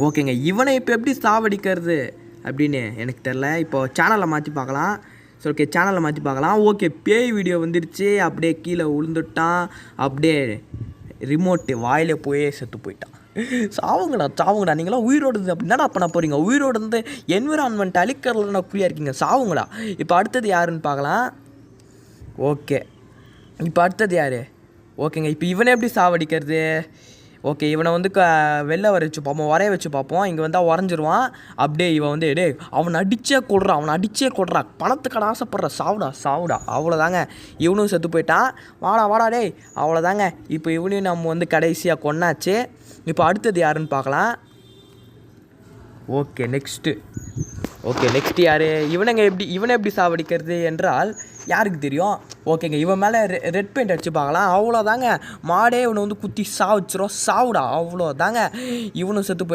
ஓகேங்க, இவனை இப்போ எப்படி சாவடிக்கிறது அப்படின்னு எனக்கு தெரில. இப்போ சேனலை மாற்றி பார்க்கலாம். ஸோ ஓகே, சேனலை மாற்றி பார்க்கலாம். ஓகே, பேய் வீடியோ வந்துடுச்சு. அப்படியே கீழே விழுந்துட்டான். அப்படியே ரிமோட்டு வாயில் போய் செத்து போயிட்டான். சாவுங்கடா நீங்களாம் உயிரோடு இருந்து அப்படி என்னடா பண்ண போகிறீங்க? உயிரோடு இருந்து என்விரான்மெண்ட் அழிக்கிறதுல ஃப்ரீயாக இருக்கீங்க. சாவுங்கடா. இப்போ அடுத்தது யாருன்னு பார்க்கலாம். ஓகே, இப்போ அடுத்தது யார்? ஓகேங்க, இப்போ இவனை எப்படி சாவடிக்கிறது? ஓகே, இவனை வந்து வெளில வரைச்சி பார்ப்போம், வரைய வச்சு பார்ப்போம். இங்கே வந்தால் உறைஞ்சிருவான். அப்படியே இவன் வந்து அவனை அடித்தே கொடுறான். பணத்துக்கடை ஆசைப்படுற. சாவுடா. அவ்வளோதாங்க, இவனும் செத்து போயிட்டான். வாடா டேய். அவ்வளோதாங்க, இப்போ இவனையும் நம்ம வந்து கடைசியாக கொன்னாச்சு. இப்போ அடுத்தது யாருன்னு பார்க்கலாம். ஓகே, நெக்ஸ்ட்டு யார்? இவனை எப்படி சாவடிக்கிறது என்றால் யாருக்கு தெரியும்? ஓகேங்க, இவன் மேலே ரெட் பெயிண்ட் அடிச்சு பார்க்கலாம். அவ்வளோதாங்க, மாடே இவனை வந்து குத்தி சாவிச்சிரும். சாவுடா. அவ்வளோதாங்க, இவனும் செத்து போய்